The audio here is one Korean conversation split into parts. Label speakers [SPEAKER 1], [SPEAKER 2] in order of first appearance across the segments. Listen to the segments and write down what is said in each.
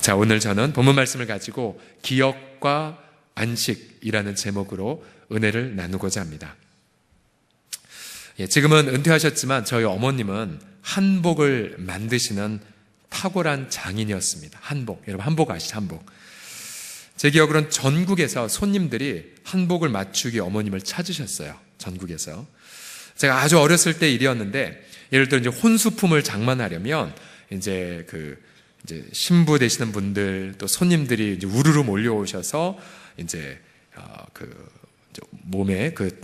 [SPEAKER 1] 자, 오늘 저는 본문 말씀을 가지고 기억과 안식이라는 제목으로 은혜를 나누고자 합니다. 지금은 은퇴하셨지만 저희 어머님은 한복을 만드시는 탁월한 장인이었습니다. 한복, 여러분 한복 아시죠? 한복. 제 기억으로는 전국에서 손님들이 한복을 맞추기 어머님을 찾으셨어요. 전국에서. 제가 아주 어렸을 때 일이었는데, 예를 들어 이제 혼수품을 장만하려면 이제 신부 되시는 분들 또 손님들이 이제 우르르 몰려오셔서 이제 몸에 그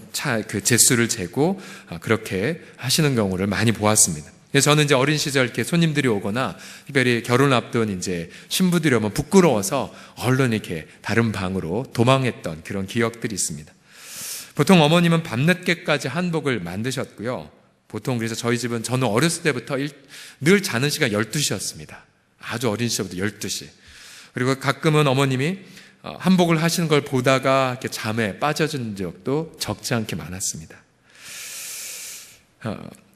[SPEAKER 1] 제수를 재고 그렇게 하시는 경우를 많이 보았습니다. 그래서 저는 이제 어린 시절 이렇게 손님들이 오거나 특별히 결혼 앞둔 이제 신부들이 오면 부끄러워서 얼른 이렇게 다른 방으로 도망했던 그런 기억들이 있습니다. 보통 어머님은 밤늦게까지 한복을 만드셨고요. 보통 그래서 저희 집은 저는 어렸을 때부터 늘 자는 시간 12시였습니다. 아주 어린 시절부터 12시. 그리고 가끔은 어머님이 한복을 하시는 걸 보다가 이렇게 잠에 빠져준 적도 적지 않게 많았습니다.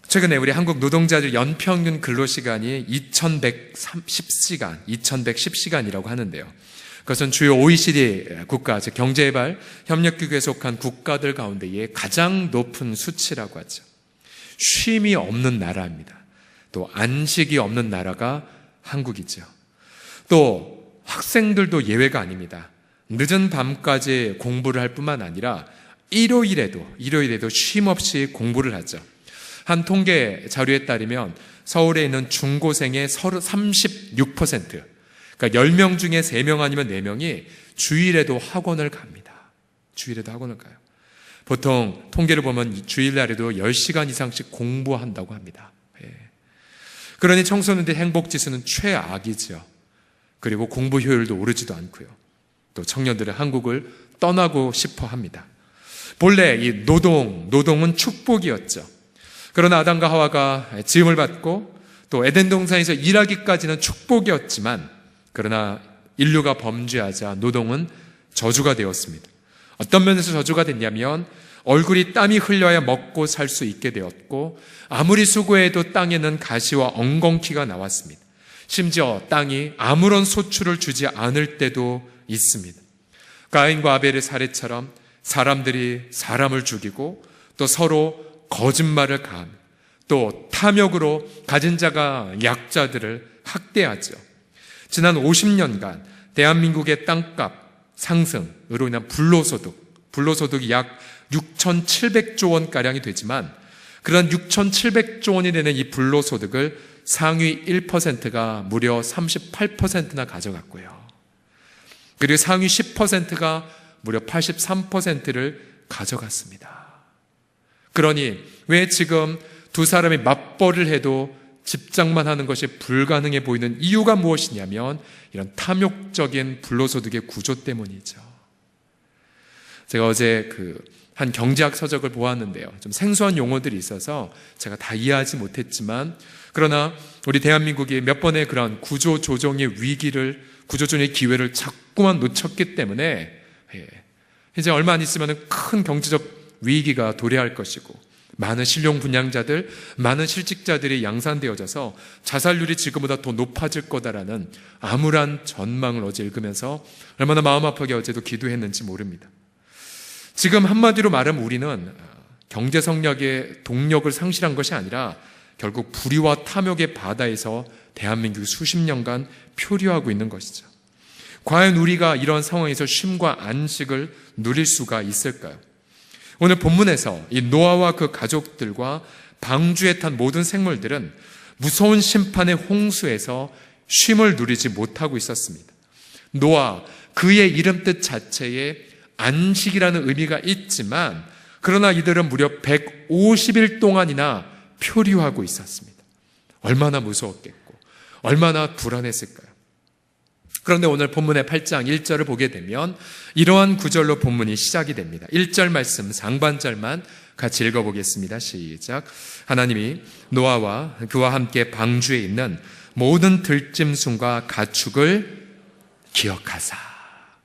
[SPEAKER 1] 최근에 우리 한국 노동자들 연평균 근로시간이 2110시간이라고 하는데요. 그것은 주요 OECD 국가, 즉 경제개발 협력기구에 속한 국가들 가운데의 가장 높은 수치라고 하죠. 쉼이 없는 나라입니다. 또 안식이 없는 나라가 한국이죠. 또 학생들도 예외가 아닙니다. 늦은 밤까지 공부를 할 뿐만 아니라 일요일에도 쉼 없이 공부를 하죠. 한 통계 자료에 따르면 서울에 있는 중고생의 36%, 그러니까 10명 중에 3명 아니면 4명이 주일에도 학원을 갑니다. 주일에도 학원을 가요. 보통 통계를 보면 주일날에도 10시간 이상씩 공부한다고 합니다. 그러니 청소년들의 행복지수는 최악이죠. 그리고 공부 효율도 오르지도 않고요. 또 청년들은 한국을 떠나고 싶어 합니다. 본래 이 노동은 축복이었죠. 그러나 아담과 하와가 지음을 받고 또 에덴 동산에서 일하기까지는 축복이었지만, 그러나 인류가 범죄하자 노동은 저주가 되었습니다. 어떤 면에서 저주가 됐냐면 얼굴이 땀이 흘려야 먹고 살 수 있게 되었고, 아무리 수고해도 땅에는 가시와 엉겅퀴가 나왔습니다. 심지어 땅이 아무런 소출을 주지 않을 때도 있습니다. 가인과 아벨의 사례처럼 사람들이 사람을 죽이고 또 서로 거짓말을 가하며 또 탐욕으로 가진 자가 약자들을 학대하죠. 지난 50년간 대한민국의 땅값 상승으로 인한 불로소득이 약 6,700조 원가량이 되지만, 그런 6,700조 원이 되는 이 불로소득을 상위 1%가 무려 38%나 가져갔고요. 그리고 상위 10%가 무려 83%를 가져갔습니다. 그러니 왜 지금 두 사람이 맞벌이를 해도 집장만 하는 것이 불가능해 보이는 이유가 무엇이냐면 이런 탐욕적인 불로소득의 구조 때문이죠. 제가 어제 한 경제학 서적을 보았는데요. 좀 생소한 용어들이 있어서 제가 다 이해하지 못했지만, 그러나 우리 대한민국이 몇 번의 그런 구조조정의 기회를 자꾸만 놓쳤기 때문에 이제 얼마 안 있으면 큰 경제적 위기가 도래할 것이고, 많은 실용 분양자들, 많은 실직자들이 양산되어져서 자살률이 지금보다 더 높아질 거다라는 암울한 전망을 어제 읽으면서 얼마나 마음 아프게 어제도 기도했는지 모릅니다. 지금 한마디로 말하면 우리는 경제 성장의 동력을 상실한 것이 아니라 결국 불의와 탐욕의 바다에서 대한민국이 수십 년간 표류하고 있는 것이죠. 과연 우리가 이런 상황에서 쉼과 안식을 누릴 수가 있을까요? 오늘 본문에서 이 노아와 그 가족들과 방주에 탄 모든 생물들은 무서운 심판의 홍수에서 쉼을 누리지 못하고 있었습니다. 노아, 그의 이름 뜻 자체에 안식이라는 의미가 있지만, 그러나 이들은 무려 150일 동안이나 표류하고 있었습니다. 얼마나 무서웠겠고 얼마나 불안했을까요? 그런데 오늘 본문의 8장 1절을 보게 되면 이러한 구절로 본문이 시작이 됩니다. 1절 말씀 상반절만 같이 읽어보겠습니다. 시작. 하나님이 노아와 그와 함께 방주에 있는 모든 들짐승과 가축을 기억하사.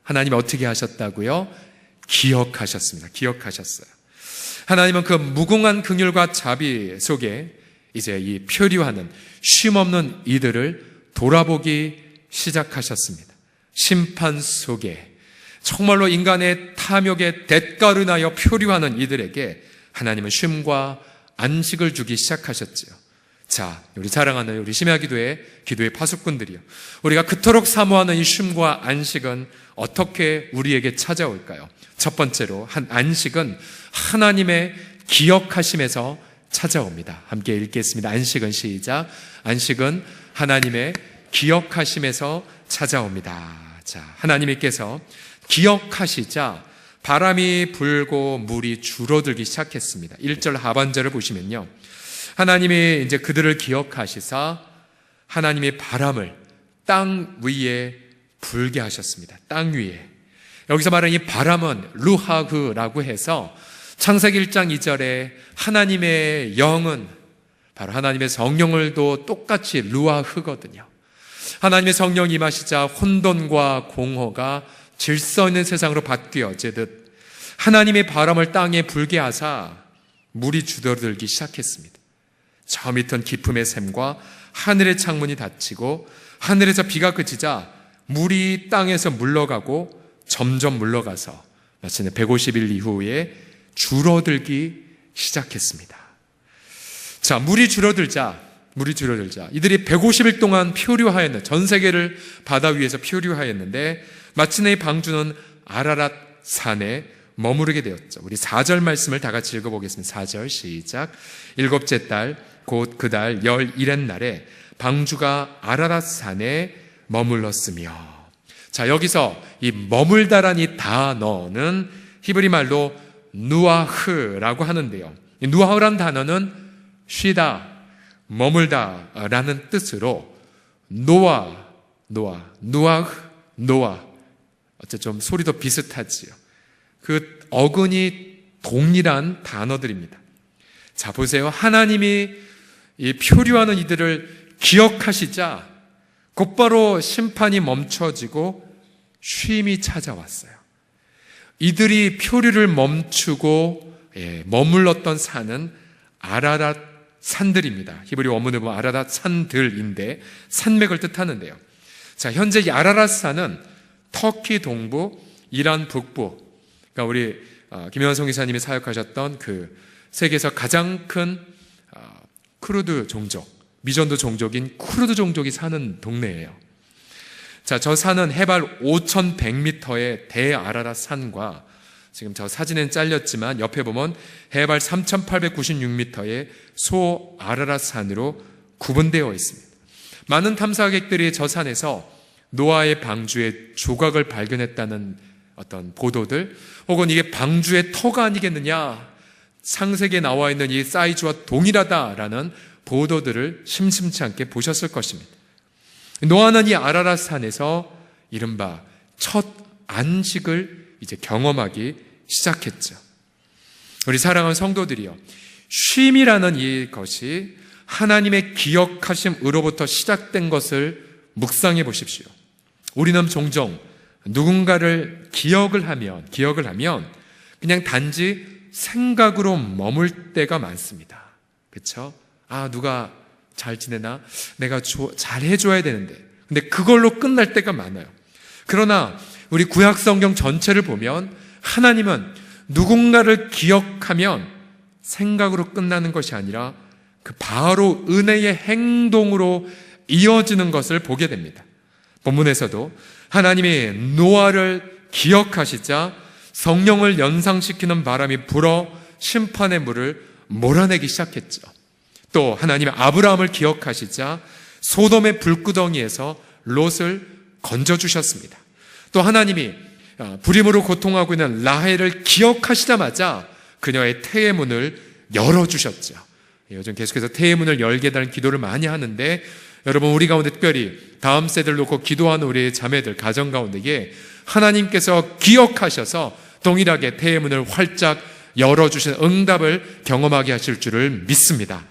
[SPEAKER 1] 하나님이 어떻게 하셨다고요? 기억하셨습니다. 기억하셨어요. 하나님은 그 무궁한 긍휼과 자비 속에 이제 이 표류하는 쉼없는 이들을 돌아보기 시작하셨습니다. 심판 속에 정말로 인간의 탐욕의 대가로 인하여 표류하는 이들에게 하나님은 쉼과 안식을 주기 시작하셨지요. 자, 우리 사랑하는 우리 심야 기도의 파수꾼들이요, 우리가 그토록 사모하는 이 쉼과 안식은 어떻게 우리에게 찾아올까요? 첫 번째로 안식은 하나님의 기억하심에서 찾아옵니다. 함께 읽겠습니다. 안식은 시작. 안식은 하나님의 기억하심에서 찾아옵니다. 자, 하나님께서 기억하시자 바람이 불고 물이 줄어들기 시작했습니다. 1절 하반절을 보시면요, 하나님이 이제 그들을 기억하시사 하나님이 바람을 땅 위에 불게 하셨습니다. 땅 위에. 여기서 말하는 이 바람은 루하흐라고 해서 창세기 1장 2절에 하나님의 영은 바로 하나님의 성령을도 똑같이 루하흐거든요. 하나님의 성령이 임하시자 혼돈과 공허가 질서 있는 세상으로 바뀌어지듯 하나님의 바람을 땅에 불게 하사 물이 줄어들기 시작했습니다. 저 밑은 기품의 샘과 하늘의 창문이 닫히고 하늘에서 비가 그치자 물이 땅에서 물러가고 점점 물러가서 마침내 150일 이후에 줄어들기 시작했습니다. 자, 물이 줄어들자 이들이 150일 동안 표류하였는데, 전 세계를 바다 위에서 표류하였는데 마침내 방주는 아라랏 산에 머무르게 되었죠. 우리 4절 말씀을 다 같이 읽어보겠습니다. 4절 시작. 7째 달 곧 그 달 11의 날에 방주가 아라랏 산에 머물렀으며. 자, 여기서 이 머물다란 이 단어는 히브리 말로 누아흐라고 하는데요, 이 누아흐란 단어는 쉬다, 머물다라는 뜻으로 노아, 어째 좀 소리도 비슷하지요. 그 어근이 동일한 단어들입니다. 자, 보세요. 하나님이 이 표류하는 이들을 기억하시자 곧바로 심판이 멈춰지고 쉼이 찾아왔어요. 이들이 표류를 멈추고 머물렀던 산은 아라랏 산들입니다. 히브리 원문을 보면 아라랏 산들인데 산맥을 뜻하는데요. 자, 현재 이 아라랏 산은 터키 동부, 이란 북부, 그러니까 우리 김영환 기사님이 사역하셨던 그 세계에서 가장 큰 쿠르드 종족, 미전도 종족인 쿠르드 종족이 사는 동네예요. 자, 저 산은 해발 5,100m의 대아라랏 산과 지금 저 사진엔 잘렸지만 옆에 보면 해발 3,896m의 소아라랏 산으로 구분되어 있습니다. 많은 탐사객들이 저 산에서 노아의 방주의 조각을 발견했다는 어떤 보도들, 혹은 이게 방주의 터가 아니겠느냐, 창세기에 나와 있는 이 사이즈와 동일하다라는 보도들을 심심치 않게 보셨을 것입니다. 노아는 이 아라랏 산에서 이른바 첫 안식을 이제 경험하기 시작했죠. 우리 사랑하는 성도들이요, 쉼이라는 이것이 하나님의 기억하심으로부터 시작된 것을 묵상해 보십시오. 우리는 종종 누군가를 기억을 하면 그냥 단지 생각으로 머물 때가 많습니다. 그렇죠? 아, 누가 잘 지내나? 내가 잘 해줘야 되는데. 근데 그걸로 끝날 때가 많아요. 그러나 우리 구약 성경 전체를 보면 하나님은 누군가를 기억하면 생각으로 끝나는 것이 아니라 그 바로 은혜의 행동으로 이어지는 것을 보게 됩니다. 본문에서도 하나님이 노아를 기억하시자 성령을 연상시키는 바람이 불어 심판의 물을 몰아내기 시작했죠. 또 하나님이 아브라함을 기억하시자 소돔의 불구덩이에서 롯을 건져주셨습니다. 또 하나님이 불임으로 고통하고 있는 라헬을 기억하시자마자 그녀의 태의 문을 열어주셨죠. 요즘 계속해서 태의 문을 열게 해달라는 기도를 많이 하는데, 여러분, 우리 가운데 특별히 다음 세대를 놓고 기도하는 우리 자매들 가정 가운데에 하나님께서 기억하셔서 동일하게 태의 문을 활짝 열어주신 응답을 경험하게 하실 줄을 믿습니다.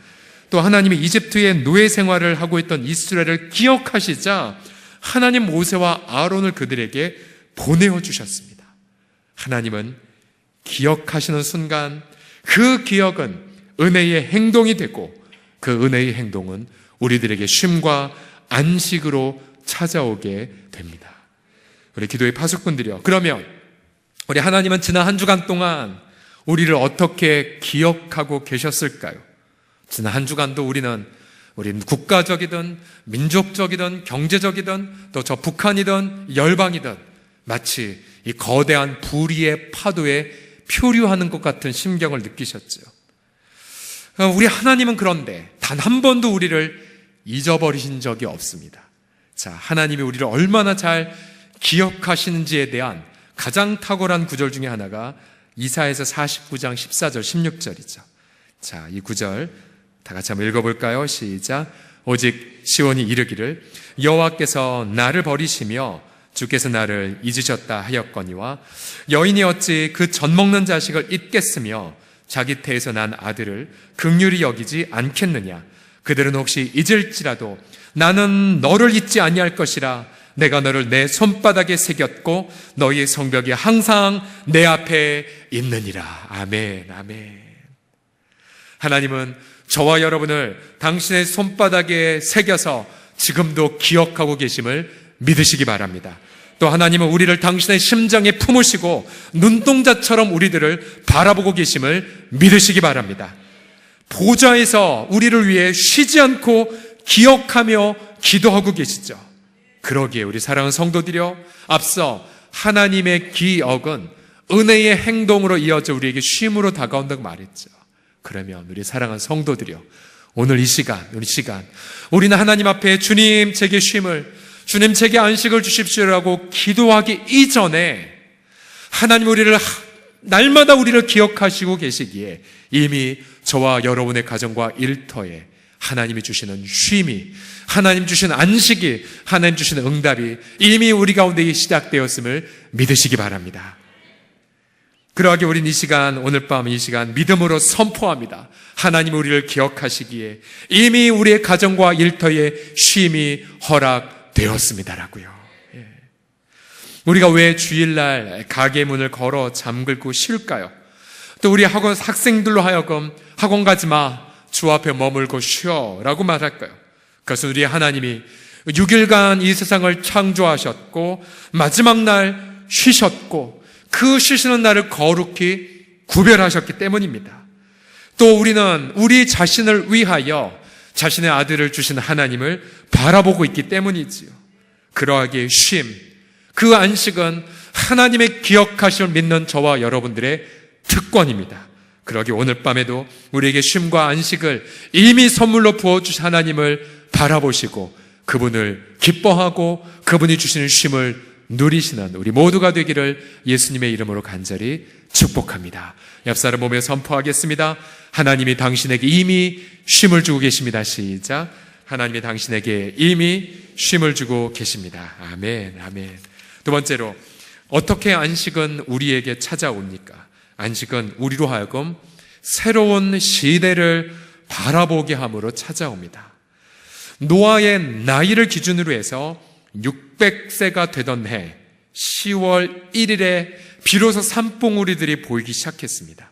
[SPEAKER 1] 또 하나님이 이집트의 노예 생활을 하고 있던 이스라엘을 기억하시자 하나님 모세와 아론을 그들에게 보내어 주셨습니다. 하나님은 기억하시는 순간 그 기억은 은혜의 행동이 되고 그 은혜의 행동은 우리들에게 쉼과 안식으로 찾아오게 됩니다. 우리 기도의 파수꾼들이요, 그러면 우리 하나님은 지난 한 주간 동안 우리를 어떻게 기억하고 계셨을까요? 지난 한 주간도 우리는 국가적이든 민족적이든 경제적이든 또 저 북한이든 열방이든 마치 이 거대한 불의의 파도에 표류하는 것 같은 심경을 느끼셨죠. 우리 하나님은 그런데 단 한 번도 우리를 잊어버리신 적이 없습니다. 자, 하나님이 우리를 얼마나 잘 기억하시는지에 대한 가장 탁월한 구절 중에 하나가 이사야서 49장 14절 16절이죠. 자, 이 구절 다 같이 한번 읽어볼까요? 시작. 오직 시온이 이르기를 여호와께서 나를 버리시며 주께서 나를 잊으셨다 하였거니와 여인이 어찌 그 젖 먹는 자식을 잊겠으며 자기 태에서 난 아들을 긍휼히 여기지 않겠느냐. 그들은 혹시 잊을지라도 나는 너를 잊지 아니할 것이라. 내가 너를 내 손바닥에 새겼고 너희의 성벽이 항상 내 앞에 있느니라. 아멘, 아멘. 하나님은 저와 여러분을 당신의 손바닥에 새겨서 지금도 기억하고 계심을 믿으시기 바랍니다. 또 하나님은 우리를 당신의 심장에 품으시고 눈동자처럼 우리들을 바라보고 계심을 믿으시기 바랍니다. 보좌에서 우리를 위해 쉬지 않고 기억하며 기도하고 계시죠. 그러기에 우리 사랑하는 성도들이여, 앞서 하나님의 기억은 은혜의 행동으로 이어져 우리에게 쉼으로 다가온다고 말했죠. 그러면 우리 사랑하는 성도들이여, 오늘 이 시간 우리는 하나님 앞에 주님 제게 쉼을, 주님 제게 안식을 주십시오라고 기도하기 이전에 하나님 우리를 날마다 우리를 기억하시고 계시기에 이미 저와 여러분의 가정과 일터에 하나님이 주시는 쉼이, 하나님 주시는 안식이, 하나님 주시는 응답이 이미 우리 가운데 시작되었음을 믿으시기 바랍니다. 그러하게 우린 이 시간, 오늘 밤 이 시간 믿음으로 선포합니다. 하나님 우리를 기억하시기에 이미 우리의 가정과 일터에 쉼이 허락되었습니다라고요. 우리가 왜 주일날 가게 문을 걸어 잠글고 쉴까요? 또 우리 학생들로 하여금 학원 가지 마, 주 앞에 머물고 쉬어라고 말할까요? 그것은 우리 하나님이 6일간 이 세상을 창조하셨고 마지막 날 쉬셨고 그 쉬시는 날을 거룩히 구별하셨기 때문입니다. 또 우리는 우리 자신을 위하여 자신의 아들을 주신 하나님을 바라보고 있기 때문이지요. 그러하기에 쉼, 그 안식은 하나님의 기억하심을 믿는 저와 여러분들의 특권입니다. 그러기 오늘 밤에도 우리에게 쉼과 안식을 이미 선물로 부어주신 하나님을 바라보시고 그분을 기뻐하고 그분이 주시는 쉼을 누리시는 우리 모두가 되기를 예수님의 이름으로 간절히 축복합니다. 옆사람 보며 선포하겠습니다. 하나님이 당신에게 이미 쉼을 주고 계십니다. 시작. 하나님이 당신에게 이미 쉼을 주고 계십니다. 아멘, 아멘. 두 번째로, 어떻게 안식은 우리에게 찾아옵니까? 안식은 우리로 하여금 새로운 시대를 바라보게 함으로 찾아옵니다. 노아의 나이를 기준으로 해서 600세가 되던 해 10월 1일에 비로소 산봉우리들이 보이기 시작했습니다.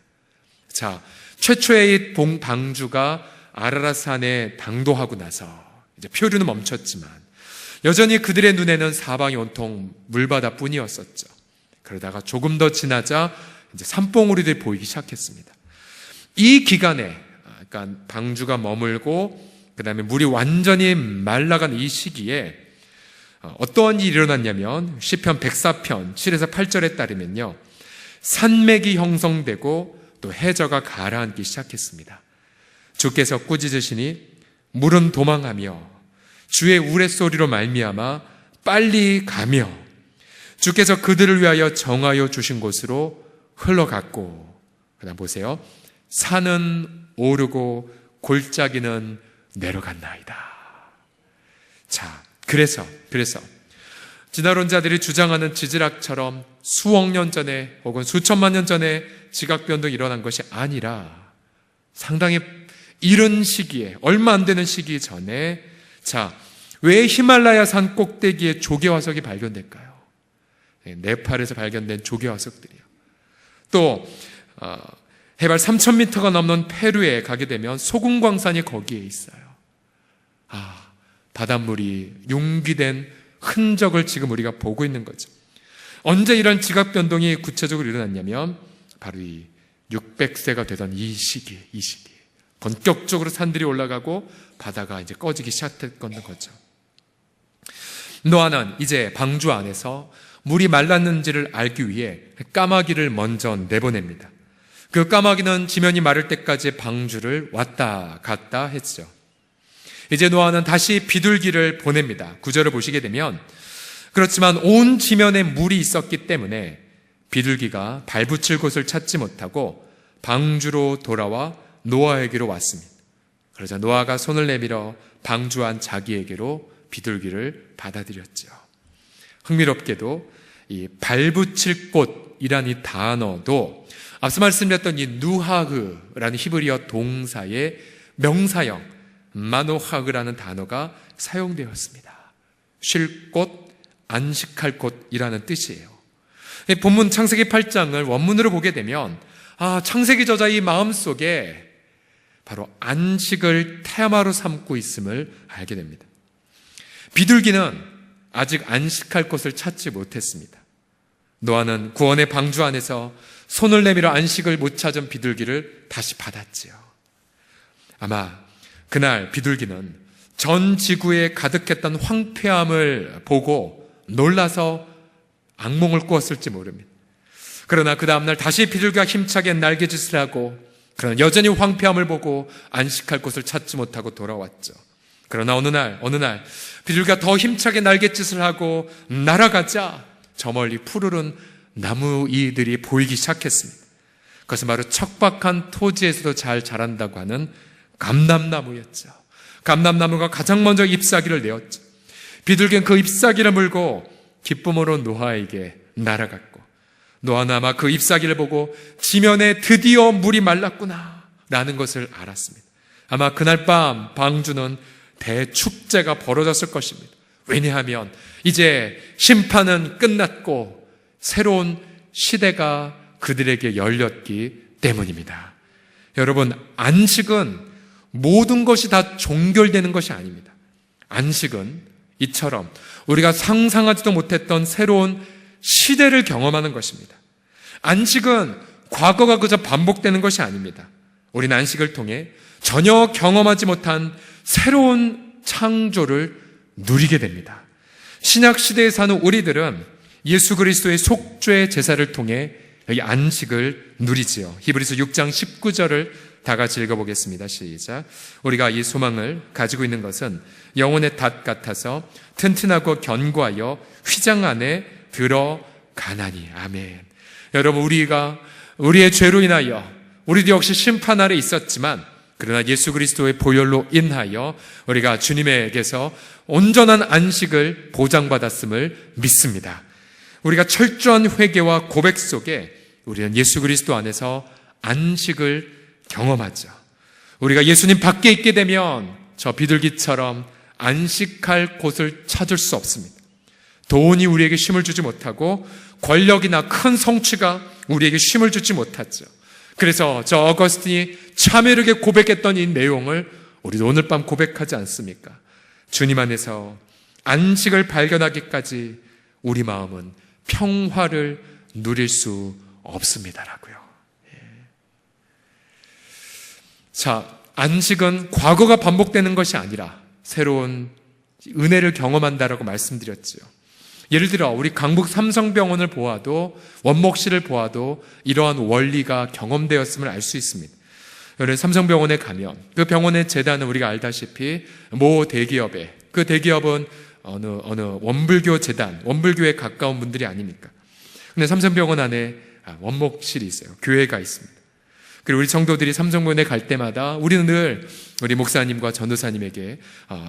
[SPEAKER 1] 자, 최초의 방주가 아라랏산에 당도하고 나서 이제 표류는 멈췄지만 여전히 그들의 눈에는 사방이 온통 물바다뿐이었었죠. 그러다가 조금 더 지나자 이제 산봉우리들이 보이기 시작했습니다. 이 기간에, 그러니까 방주가 머물고 그 다음에 물이 완전히 말라간 이 시기에 어떠한 일이 일어났냐면 시편 104편 7에서 8절에 따르면요, 산맥이 형성되고 또 해저가 가라앉기 시작했습니다. 주께서 꾸짖으시니 물은 도망하며 주의 우레소리로 말미암아 빨리 가며 주께서 그들을 위하여 정하여 주신 곳으로 흘러갔고, 그 다음 보세요. 산은 오르고 골짜기는 내려갔나이다. 자, 그래서 진화론자들이 주장하는 지질학처럼 수억 년 전에 혹은 수천만 년 전에 지각변동이 일어난 것이 아니라 상당히 이른 시기에, 얼마 안 되는 시기 전에, 자, 왜 히말라야 산 꼭대기에 조개화석이 발견될까요? 네팔에서 발견된 조개화석들이요. 또 해발 3,000m가 넘는 페루에 가게 되면 소금광산이 거기에 있어요. 바닷물이 융기된 흔적을 지금 우리가 보고 있는 거죠. 언제 이런 지각 변동이 구체적으로 일어났냐면 바로 이 600세가 되던 이 시기 본격적으로 산들이 올라가고 바다가 이제 꺼지기 시작했던 거죠. 노아는 이제 방주 안에서 물이 말랐는지를 알기 위해 까마귀를 먼저 내보냅니다. 그 까마귀는 지면이 마를 때까지 방주를 왔다 갔다 했죠. 이제 노아는 다시 비둘기를 보냅니다. 9절을 보시게 되면 그렇지만 온 지면에 물이 있었기 때문에 비둘기가 발붙일 곳을 찾지 못하고 방주로 돌아와 노아에게로 왔습니다. 그러자 노아가 손을 내밀어 방주 안 자기에게로 비둘기를 받아들였죠. 흥미롭게도 이 발붙일 곳이란 이 단어도 앞서 말씀드렸던 이 누하흐라는 히브리어 동사의 명사형 마노하그라는 단어가 사용되었습니다. 쉴 곳, 안식할 곳이라는 뜻이에요. 본문 창세기 8장을 원문으로 보게 되면 창세기 저자의 마음속에 바로 안식을 테마로 삼고 있음을 알게 됩니다. 비둘기는 아직 안식할 곳을 찾지 못했습니다. 노아는 구원의 방주 안에서 손을 내밀어 안식을 못 찾은 비둘기를 다시 받았지요. 아마 그날 비둘기는 전 지구에 가득했던 황폐함을 보고 놀라서 악몽을 꾸었을지 모릅니다. 그러나 그 다음날 다시 비둘기가 힘차게 날개짓을 하고 그러나 여전히 황폐함을 보고 안식할 곳을 찾지 못하고 돌아왔죠. 그러나 어느 날 비둘기가 더 힘차게 날갯짓을 하고 날아가자 저 멀리 푸르른 나무 이들이 보이기 시작했습니다. 그것은 바로 척박한 토지에서도 잘 자란다고 하는 감람나무였죠. 감람나무가 가장 먼저 잎사귀를 내었죠. 비둘기는 그 잎사귀를 물고 기쁨으로 노아에게 날아갔고 노아는 아마 그 잎사귀를 보고 지면에 드디어 물이 말랐구나 라는 것을 알았습니다. 아마 그날 밤 방주는 대축제가 벌어졌을 것입니다. 왜냐하면 이제 심판은 끝났고 새로운 시대가 그들에게 열렸기 때문입니다. 여러분, 안식은 모든 것이 다 종결되는 것이 아닙니다. 안식은 이처럼 우리가 상상하지도 못했던 새로운 시대를 경험하는 것입니다. 안식은 과거가 그저 반복되는 것이 아닙니다. 우리는 안식을 통해 전혀 경험하지 못한 새로운 창조를 누리게 됩니다. 신약 시대에 사는 우리들은 예수 그리스도의 속죄 제사를 통해 이 안식을 누리지요. 히브리서 6장 19절을 다 같이 읽어보겠습니다. 시작. 우리가 이 소망을 가지고 있는 것은 영혼의 닷 같아서 튼튼하고 견고하여 휘장 안에 들어가나니. 아멘. 여러분, 우리가 우리의 죄로 인하여 우리도 역시 심판 아래 있었지만 그러나 예수 그리스도의 보혈로 인하여 우리가 주님에게서 온전한 안식을 보장받았음을 믿습니다. 우리가 철저한 회개와 고백 속에 우리는 예수 그리스도 안에서 안식을 경험하죠. 우리가 예수님 밖에 있게 되면 저 비둘기처럼 안식할 곳을 찾을 수 없습니다. 돈이 우리에게 쉼을 주지 못하고 권력이나 큰 성취가 우리에게 쉼을 주지 못하죠. 그래서 저 어거스틴이 참회르게 고백했던 이 내용을 우리도 오늘 밤 고백하지 않습니까? 주님 안에서 안식을 발견하기까지 우리 마음은 평화를 누릴 수 없습니다라고요. 자, 안식은 과거가 반복되는 것이 아니라 새로운 은혜를 경험한다라고 말씀드렸죠. 예를 들어 우리 강북 삼성병원을 보아도 원목실을 보아도 이러한 원리가 경험되었음을 알 수 있습니다. 여러분, 삼성병원에 가면 그 병원의 재단은 우리가 알다시피 모 대기업에, 그 대기업은 어느 원불교 재단, 원불교에 가까운 분들이 아닙니까? 근데 삼성병원 안에 원목실이 있어요. 교회가 있습니다. 그리고 우리 성도들이 삼성병원에 갈 때마다 우리는 늘 우리 목사님과 전도사님에게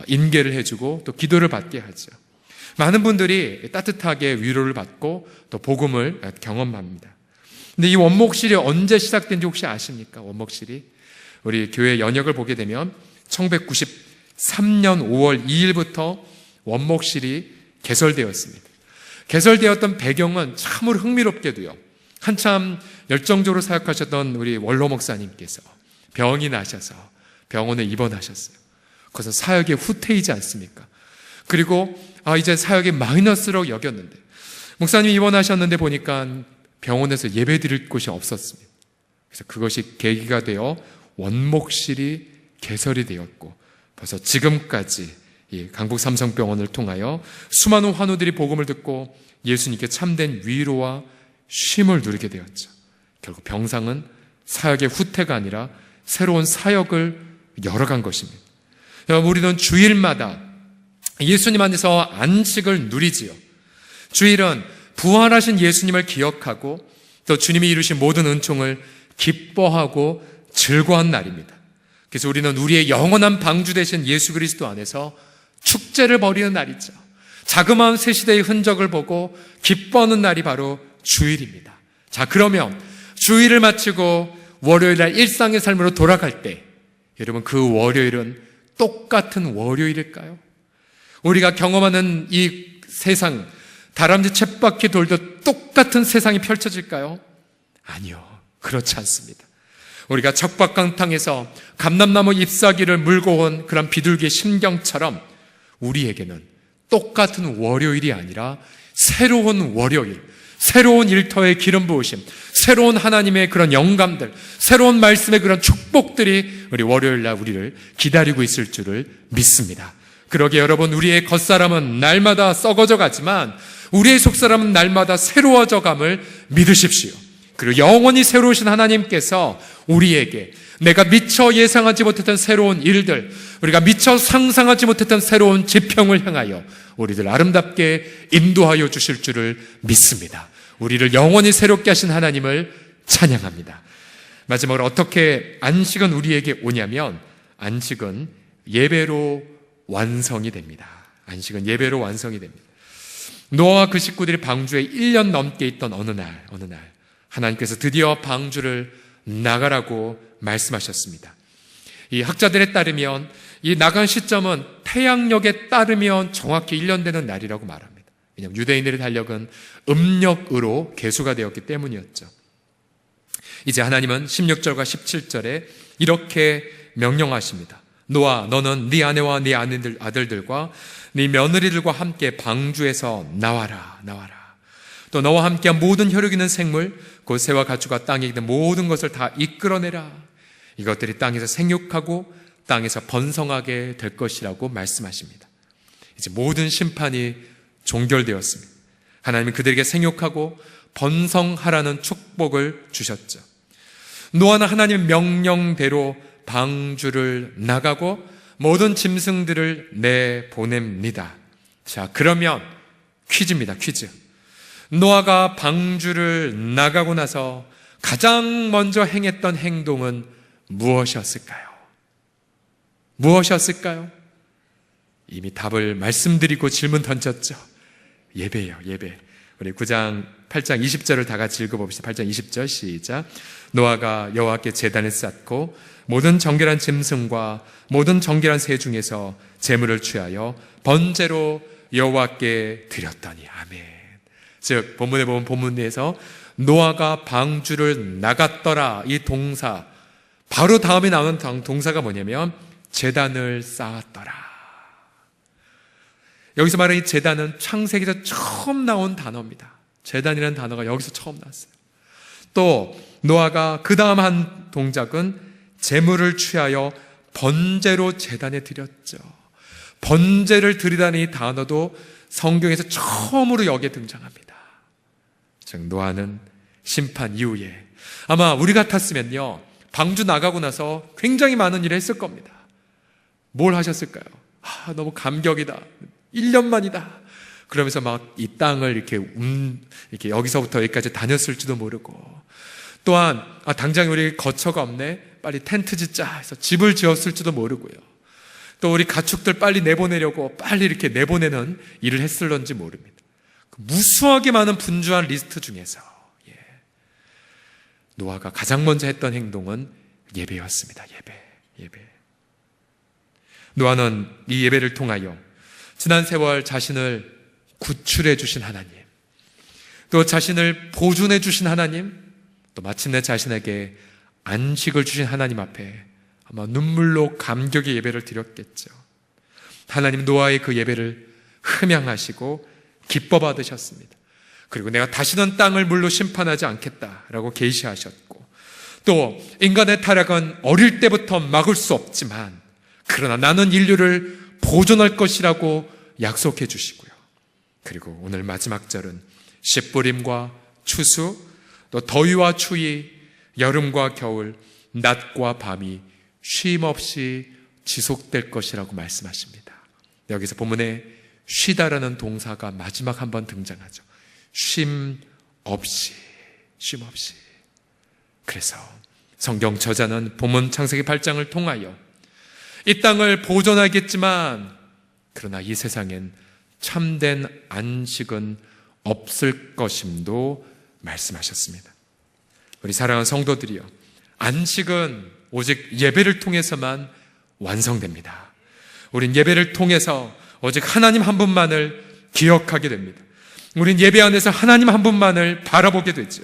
[SPEAKER 1] 인계를 해주고 또 기도를 받게 하죠. 많은 분들이 따뜻하게 위로를 받고 또 복음을 경험합니다. 근데 이 원목실이 언제 시작된지 혹시 아십니까? 원목실이 우리 교회 연역을 보게 되면 1993년 5월 2일부터 원목실이 개설되었습니다. 개설되었던 배경은 참으로 흥미롭게도요, 한참 열정적으로 사역하셨던 우리 원로 목사님께서 병이 나셔서 병원에 입원하셨어요. 그것은 사역의 후퇴이지 않습니까? 그리고 이제 사역이 마이너스로 여겼는데 목사님이 입원하셨는데 보니까 병원에서 예배 드릴 곳이 없었습니다. 그래서 그것이 계기가 되어 원목실이 개설이 되었고 벌써 지금까지 이 강북 삼성병원을 통하여 수많은 환우들이 복음을 듣고 예수님께 참된 위로와 쉼을 누리게 되었죠. 결국 병상은 사역의 후퇴가 아니라 새로운 사역을 열어간 것입니다. 여러분, 우리는 주일마다 예수님 안에서 안식을 누리지요. 주일은 부활하신 예수님을 기억하고 또 주님이 이루신 모든 은총을 기뻐하고 즐거워한 날입니다. 그래서 우리는 우리의 영원한 방주 되신 예수 그리스도 안에서 축제를 벌이는 날이죠. 자그마한 새 시대의 흔적을 보고 기뻐하는 날이 바로 주일입니다. 자, 그러면 주일을 마치고 월요일날 일상의 삶으로 돌아갈 때 여러분, 그 월요일은 똑같은 월요일일까요? 우리가 경험하는 이 세상, 다람쥐 쳇바퀴 돌듯 똑같은 세상이 펼쳐질까요? 아니요, 그렇지 않습니다. 우리가 적박강탕에서 감람나무 잎사귀를 물고 온 그런 비둘기의 심경처럼 우리에게는 똑같은 월요일이 아니라 새로운 월요일, 새로운 일터의 기름 부으심, 새로운 하나님의 그런 영감들, 새로운 말씀의 그런 축복들이 우리 월요일날 우리를 기다리고 있을 줄을 믿습니다. 그러기에 여러분, 우리의 겉사람은 날마다 썩어져 가지만 우리의 속사람은 날마다 새로워져 감을 믿으십시오. 그리고 영원히 새로우신 하나님께서 우리에게 내가 미처 예상하지 못했던 새로운 일들, 우리가 미처 상상하지 못했던 새로운 지평을 향하여 우리들 아름답게 인도하여 주실 줄을 믿습니다. 우리를 영원히 새롭게 하신 하나님을 찬양합니다. 마지막으로 어떻게 안식은 우리에게 오냐면 안식은 예배로 완성이 됩니다. 안식은 예배로 완성이 됩니다. 노아와 그 식구들이 방주에 1년 넘게 있던 어느 날 하나님께서 드디어 방주를 나가라고 말씀하셨습니다. 이 학자들에 따르면 이 나간 시점은 태양력에 따르면 정확히 1년 되는 날이라고 말합니다. 왜냐하면 유대인들의 달력은 음력으로 계수가 되었기 때문이었죠. 이제 하나님은 16절과 17절에 이렇게 명령하십니다. 노아, 너는 네 아내와 네 아들들과 네 며느리들과 함께 방주에서 나와라. 또 너와 함께한 모든 혈육 있는 생물, 곧 새와 가축과 땅에 있는 모든 것을 다 이끌어내라. 이것들이 땅에서 생육하고 땅에서 번성하게 될 것이라고 말씀하십니다. 이제 모든 심판이 종결되었습니다. 하나님은 그들에게 생육하고 번성하라는 축복을 주셨죠. 노아는 하나님의 명령대로 방주를 나가고 모든 짐승들을 내보냅니다. 자, 그러면 퀴즈입니다. 퀴즈. 노아가 방주를 나가고 나서 가장 먼저 행했던 행동은 무엇이었을까요? 무엇이었을까요? 이미 답을 말씀드리고 질문 던졌죠. 예배예요, 예배. 우리 9장 8장 20절을 다 같이 읽어봅시다. 8장 20절 시작. 노아가 여호와께 제단을 쌓고 모든 정결한 짐승과 모든 정결한 새 중에서 제물을 취하여 번제로 여호와께 드렸더니. 아멘. 즉 본문에 보면 본문에서 노아가 방주를 나갔더라, 이 동사 바로 다음에 나오는 동사가 뭐냐면 제단을 쌓았더라. 여기서 말하는 이 제단은 창세기에서 처음 나온 단어입니다. 제단이라는 단어가 여기서 처음 나왔어요. 또 노아가 그 다음 한 동작은 제물을 취하여 번제로 제단에 드렸죠. 번제를 드리다는 이 단어도 성경에서 처음으로 여기에 등장합니다. 즉 노아는 심판 이후에 아마 우리 같았으면요, 방주 나가고 나서 굉장히 많은 일을 했을 겁니다. 뭘 하셨을까요? 너무 감격이다. 1년 만이다. 그러면서 막 이 땅을 이렇게 여기서부터 여기까지 다녔을지도 모르고, 또한 당장 우리 거처가 없네, 빨리 텐트 짓자 해서 집을 지었을지도 모르고요. 또 우리 가축들 빨리 내보내려고 빨리 이렇게 내보내는 일을 했을런지 모릅니다. 무수하게 많은 분주한 리스트 중에서 노아가 가장 먼저 했던 행동은 예배였습니다. 예배. 노아는 이 예배를 통하여 지난 세월 자신을 구출해 주신 하나님, 또 자신을 보존해 주신 하나님, 또 마침내 자신에게 안식을 주신 하나님 앞에 아마 눈물로 감격의 예배를 드렸겠죠. 하나님 노아의 그 예배를 흠양하시고 기뻐 받으셨습니다. 그리고 내가 다시는 땅을 물로 심판하지 않겠다라고 계시하셨고, 또 인간의 타락은 어릴 때부터 막을 수 없지만 그러나 나는 인류를 보존할 것이라고 약속해 주시고요. 그리고 오늘 마지막 절은 씨뿌림과 추수, 또 더위와 추위, 여름과 겨울, 낮과 밤이 쉼없이 지속될 것이라고 말씀하십니다. 여기서 본문에 쉬다라는 동사가 마지막 한번 등장하죠. 쉼 없이. 그래서 성경 저자는 본문 창세기 8장을 통하여 이 땅을 보존하겠지만 그러나 이 세상엔 참된 안식은 없을 것임도 말씀하셨습니다. 우리 사랑하는 성도들이요, 안식은 오직 예배를 통해서만 완성됩니다. 우린 예배를 통해서 오직 하나님 한 분만을 기억하게 됩니다. 우린 예배 안에서 하나님 한 분만을 바라보게 되죠.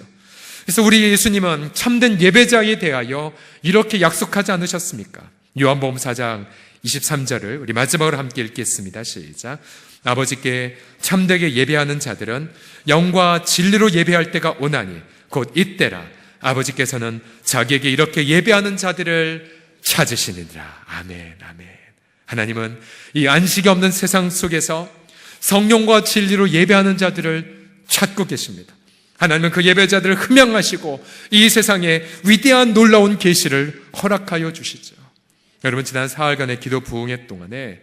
[SPEAKER 1] 그래서 우리 예수님은 참된 예배자에 대하여 이렇게 약속하지 않으셨습니까? 요한복음 4장 23절을 우리 마지막으로 함께 읽겠습니다. 시작. 아버지께 참되게 예배하는 자들은 영과 진리로 예배할 때가 오나니 곧 이때라. 아버지께서는 자기에게 이렇게 예배하는 자들을 찾으시느니라. 아멘, 아멘. 하나님은 이 안식이 없는 세상 속에서 성령과 진리로 예배하는 자들을 찾고 계십니다. 하나님은 그 예배자들을 흠양하시고 이 세상에 위대한 놀라운 계시를 허락하여 주시죠. 여러분, 지난 사흘간의 기도 부흥회 동안에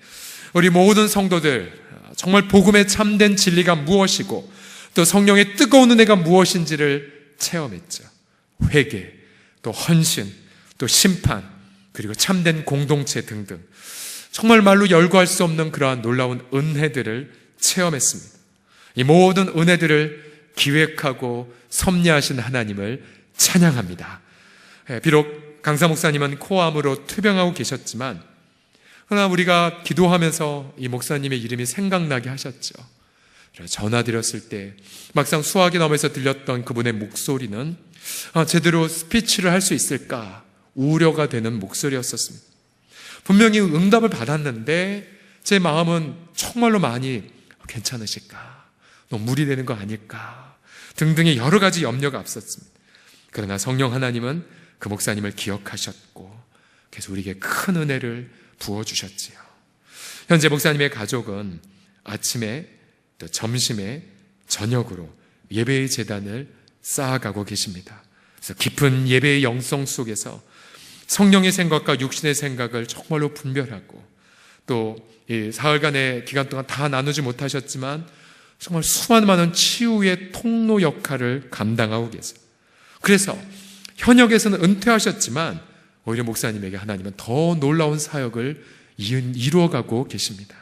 [SPEAKER 1] 우리 모든 성도들 정말 복음의 참된 진리가 무엇이고 또 성령의 뜨거운 은혜가 무엇인지를 체험했죠. 회개, 또 헌신, 또 심판, 그리고 참된 공동체 등등 정말 말로 열거할 수 없는 그러한 놀라운 은혜들을 체험했습니다. 이 모든 은혜들을 기획하고 섭리하신 하나님을 찬양합니다. 비록 강사 목사님은 코암으로 투병하고 계셨지만 그러나 우리가 기도하면서 이 목사님의 이름이 생각나게 하셨죠. 전화드렸을 때 막상 수화기 너머에서 들렸던 그분의 목소리는 제대로 스피치를 할 수 있을까 우려가 되는 목소리였었습니다. 분명히 응답을 받았는데 제 마음은 정말로 많이 괜찮으실까? 너무 무리되는 거 아닐까? 등등의 여러 가지 염려가 앞섰습니다. 그러나 성령 하나님은 그 목사님을 기억하셨고 그래서 우리에게 큰 은혜를 부어주셨지요. 현재 목사님의 가족은 아침에 또 점심에 저녁으로 예배의 제단을 쌓아가고 계십니다. 그래서 깊은 예배의 영성 속에서 성령의 생각과 육신의 생각을 정말로 분별하고 또 이 사흘간의 기간 동안 다 나누지 못하셨지만 정말 수많은 많은 치유의 통로 역할을 감당하고 계세요. 그래서 현역에서는 은퇴하셨지만 오히려 목사님에게 하나님은 더 놀라운 사역을 이루어가고 계십니다.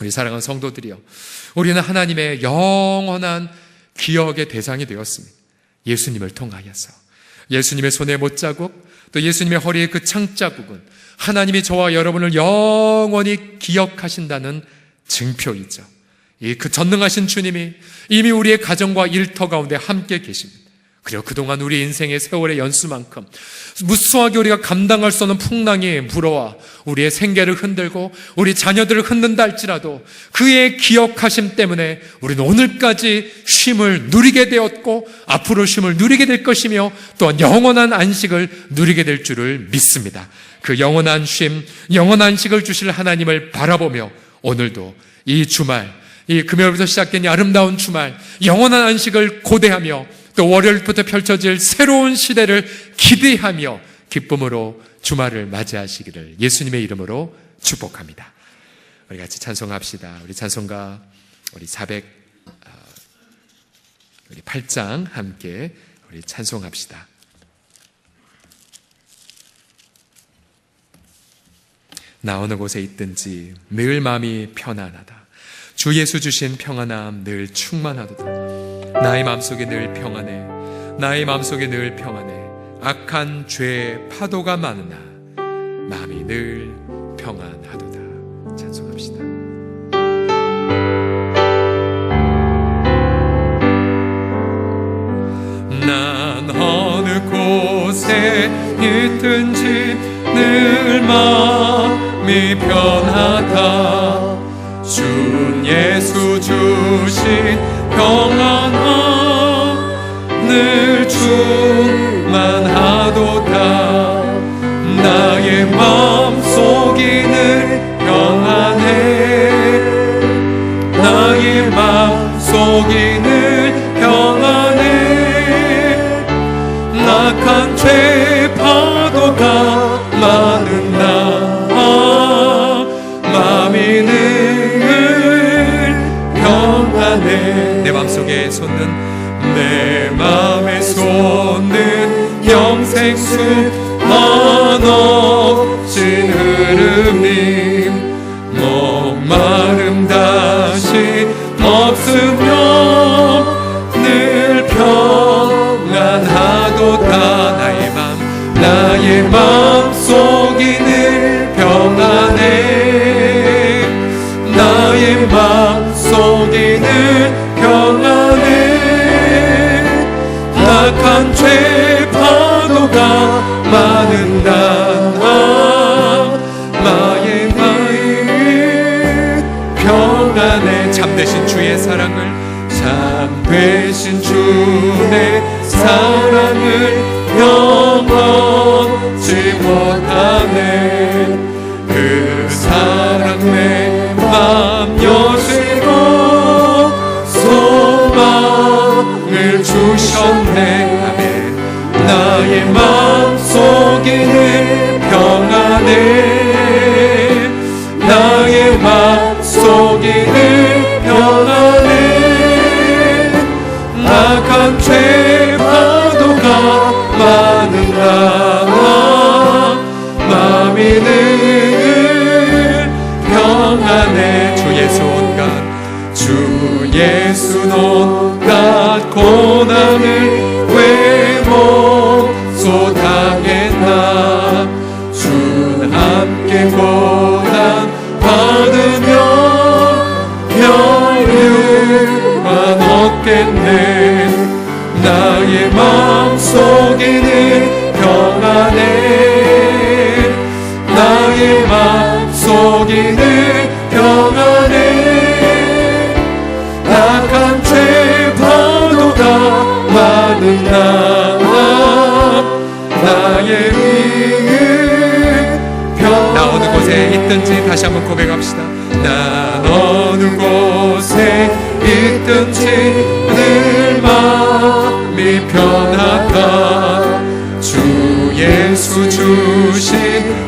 [SPEAKER 1] 우리 사랑하는 성도들이요, 우리는 하나님의 영원한 기억의 대상이 되었습니다. 예수님을 통하여서 예수님의 손에 못자국, 또 예수님의 허리에 그 창자국은 하나님이 저와 여러분을 영원히 기억하신다는 증표이죠. 그 전능하신 주님이 이미 우리의 가정과 일터 가운데 함께 계십니다. 그리고 그동안 우리 인생의 세월의 연수만큼 무수하게 우리가 감당할 수 없는 풍랑이 불어와 우리의 생계를 흔들고 우리 자녀들을 흔든다 할지라도 그의 기억하심 때문에 우리는 오늘까지 쉼을 누리게 되었고 앞으로 쉼을 누리게 될 것이며 또한 영원한 안식을 누리게 될 줄을 믿습니다. 그 영원한 쉼, 영원한 안식을 주실 하나님을 바라보며 오늘도 이 주말, 이 금요일부터 시작된 이 아름다운 주말, 영원한 안식을 고대하며 또 월요일부터 펼쳐질 새로운 시대를 기대하며 기쁨으로 주말을 맞이하시기를 예수님의 이름으로 축복합니다. 우리 같이 찬송합시다. 우리 찬송가 우리 8장 함께 우리 찬송합시다. 나 어느 곳에 있든지 늘 마음이 편안하다. 주 예수 주신 평안함 늘 충만하도다. 나의 마음속에 늘 평안해. 나의 마음속에 늘 평안해. 악한 죄의 파도가 많으나 마음이 늘 평안하도다. 찬송합시다. 난 어느 곳에 있든지 늘 마음이 편하다. 주 예수 주신 평안함 늘 충만하도다. 나의 마음속이 늘 평안해. 나의 마음속이 늘 평안해. 악한 죄 파도가 많은 나 마음이 늘 평안해. 내 마음속에 솟는 내 마음에 솟는 영생수 한없진 흐름이 목마름 다시 없으며 늘 평안하도다. 나의 마음속이 늘 평안해. 나의 마음속이 늘 평안해. 악한 죄 파도가 많은 나의 마음이 평안해. 참되신 주의 사랑을 참되신 주의 사랑을 영원치 못하네. 그 사랑 내 맘 여시고 소망을 주셨네. 아멘. 나의 마음속이 늘 평안해. 나의 마음속이 늘 평안해. 악한 죄 파도가 많은 마음이 늘 평안해. 주 예수 온갖 주 예수 온갖 고난을 왜 몸소 당했나. 주 함께 고난 받으며 영유만 얻겠네. 나의 마음속이 늘 평안해. 나의 마음속이 늘 평안해. 악한 죄 파도가 많은 나의 나 어느 곳에 있든지 다시 한번 고백합시다. 난 어느 곳에 있든지 늘 마음이 편하다. 주 예수 주신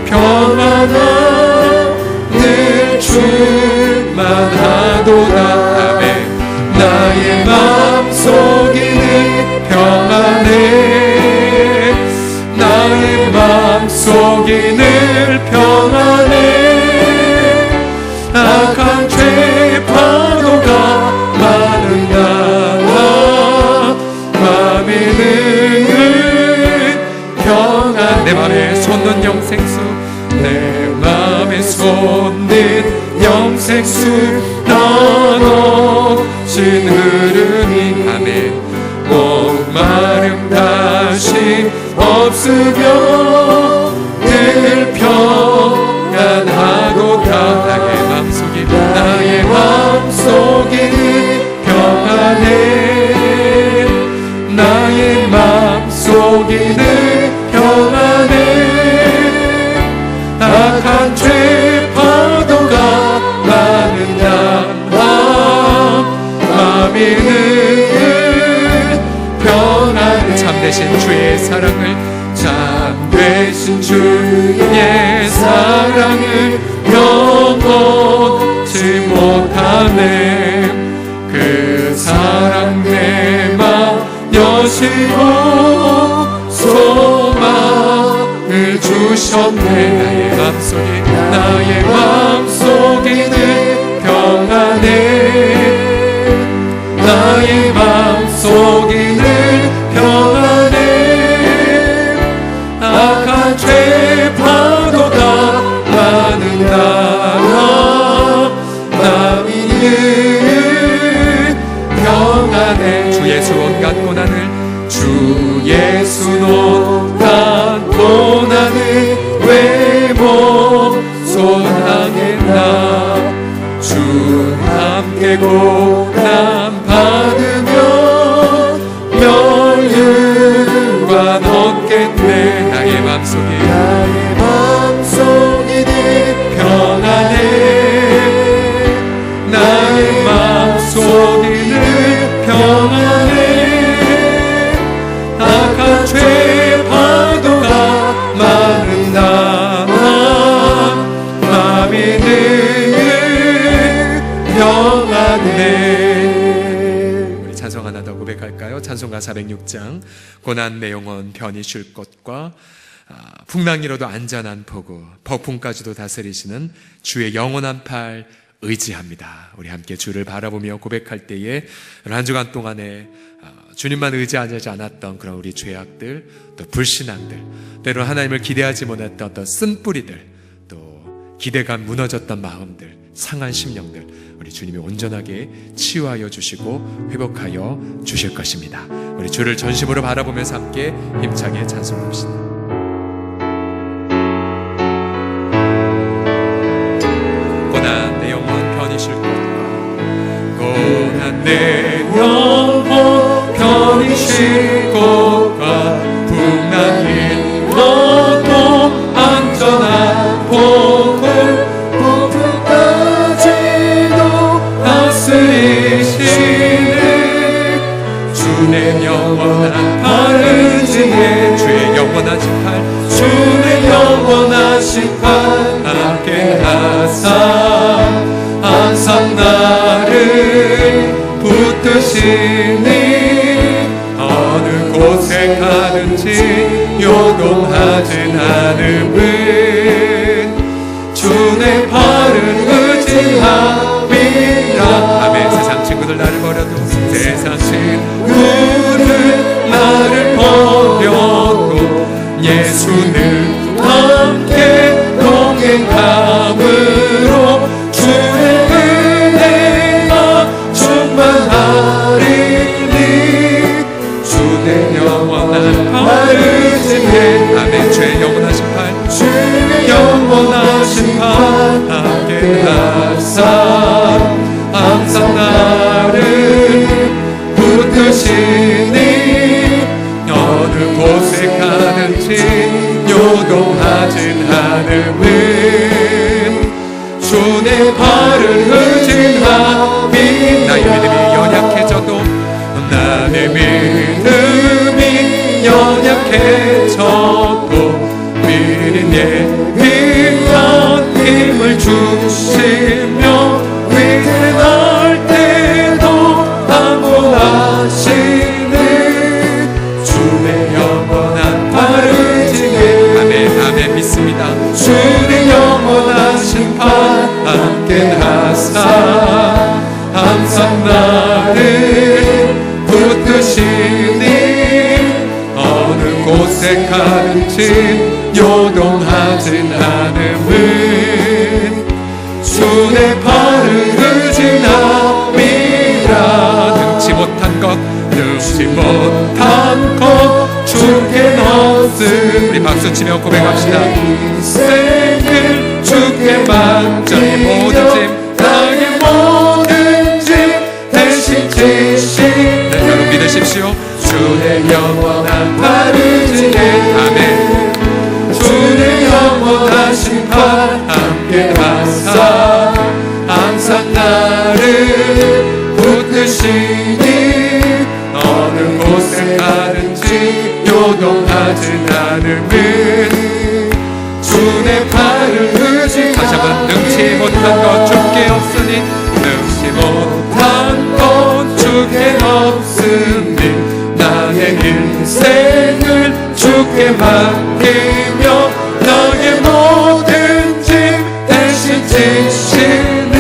[SPEAKER 1] 평안함 늘 충만하도다. 아멘. 나의 마음속이 늘 평안해. 나의 마음속이 늘 평안해. 악한 죄 파도가 많은 마음이 늘 평안. 내 맘에 솟는 영생수 내 맘에 솟는 영생수 한없진 흐름이. 아멘. 목마름 다시 없으며 늘 평안하도다. 나의 마음속이 늘 평안해. 나의 마음속이 늘 평안해. 악한 죄 파도가 많은 마음이 늘 평안해. 참되신 주의 사랑을 참되신 주의 사랑을 영원치 못하네. 그 사랑 내 맘 여시고 소망을 주셨네. 나의 마음속이 늘 평안해. 나의 마음속이 늘 평안해. 악한 죄 파도가 많은 마음이 늘 평안해. 주 예수 온갖 고난을 주 예수 온갖 고난을 왜 몸소 당했나. 주의 고난 받으며 면류관 얻겠네. 나의 맘속이 늘 평안해. 나의 맘속이 늘 평안해. 악한 죄의 파도가 많은 나만 맘이 늘 평안해. 우리 찬송 하나 더 고백할까요? 찬송가 406장. 고난 내 영혼 편히 쉴 것과 풍랑이로도 안전한 포구, 폭풍까지도 다스리시는 주의 영원한 팔 의지합니다. 우리 함께 주를 바라보며 고백할 때에 한 주간 동안에 주님만 의지하지 않았던 그런 우리 죄악들, 또 불신앙들, 때로 하나님을 기대하지 못했던 어떤 쓴뿌리들, 또 기대감 무너졌던 마음들, 상한 심령들, 우리 주님이 온전하게 치유하여 주시고 회복하여 주실 것입니다. 우리 주를 전심으로 바라보면서 함께 힘차게 찬송합시다. 고난 내 영혼 편히 쉴 것과 고난 내 영혼 편히 쉴 것과 풍랑이로도 안전한 복을 폭풍까지도 다스리시는 주의 영원한 팔 의지에 주의 영원하신 팔 주의 영원하신 팔 함께 하사 항상 나를 붙드시니 어느 곳에 가든지 요동하진 않음은 주의 팔을 의지함이라. 아멘. 세상 친구들 나를 버려도 세상 친구들 나를 버려도 예수는 함께 동행함으로 주의 은혜가 충만하리니 주의 영원한 팔 의지해. 아멘. 주의 영원하신 팔 주의 영원하신 팔 함께 하사 항상 나를 붙드시니 어느 곳에 가든지 요동하진 않음은 주의 팔을 의지함이. 나의 믿음이 연약해져도 나의 믿음이 연약해져도 미리 예비한 힘을 주시며 위대할 때도 안보하시는 주의 영원한 팔 의지에. 아멘. 아멘. 믿습니다. 주의 영원하신 팔 함께 하사 항상 나를 붙드시니 어느 곳에 가든지 요동하진 않음은 주의 팔을 의지함이라. 능치 못한 것 주께 넣었음. 우리 박수치며 고백합시다. 인생을 주께 맡겨 모든 짐 나의 모든 짐 대신 지신. 네, 여러분 믿으십시오. 주의 영원한 팔 의지해. 아멘. 주의 영원하신 팔 함께 하사 항상 나를 붙드시니 어느 곳에 가든지 요동하진 않음은 주의 팔을 의지하. 다시 한번 능치 못한 것 주께 없으니 능치 못한 것 주께 없으니 나의 인생을 주께 맡기며 나의 모든 짐 대신 지시는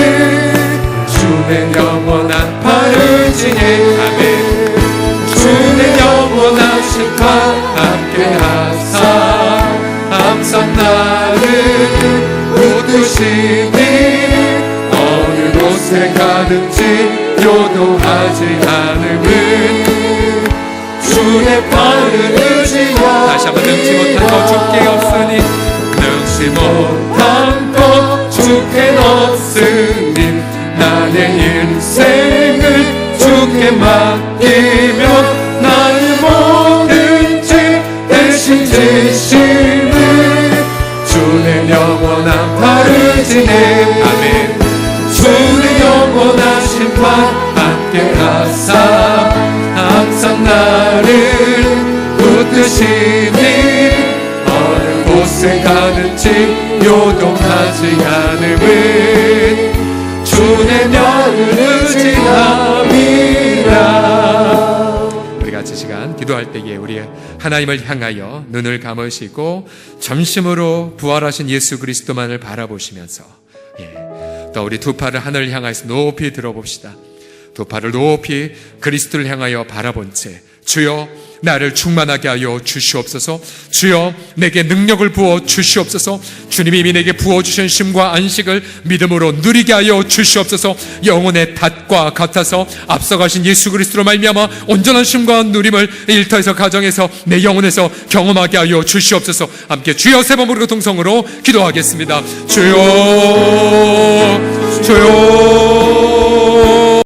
[SPEAKER 1] 주의 영원한 팔 의지해. 아멘. 주의 영원하신 팔 함께 하사 항상 나를 붙드시니 어느 곳에 가든지 요동하지 않음은 주의 팔을 의지하. 다시 한번 능치 못한 것 주께 없으니 능치 못한 것 주께 없으니 나의 인생 인생을 주께 맡기며 나의 모든 죄 대신 지시는 주는 영원한 발을 지내 아멘. 주는 영원한 심판 함께 하사 항상 나를 붙드시니 어느 곳에 가는지 요동하지 않음은 주의 명을 의지함이라. 우리 같이 시간 기도할 때에 우리 하나님을 향하여 눈을 감으시고 전심으로 부활하신 예수 그리스도만을 바라보시면서 또 우리 두 팔을 하늘을 향해서 높이 들어봅시다. 두 팔을 높이 그리스도를 향하여 바라본 채 주여 나를 충만하게 하여 주시옵소서. 주여 내게 능력을 부어 주시옵소서. 주님이 이미 내게 부어주신 쉼과 안식을 믿음으로 누리게 하여 주시옵소서. 영혼의 닷과 같아서 앞서가신 예수 그리스도로 말미암아 온전한 쉼과 누림을 일터에서 가정에서 내 영혼에서 경험하게 하여 주시옵소서. 함께 주여 세 번 부르고 동성으로 기도하겠습니다. 주여 주여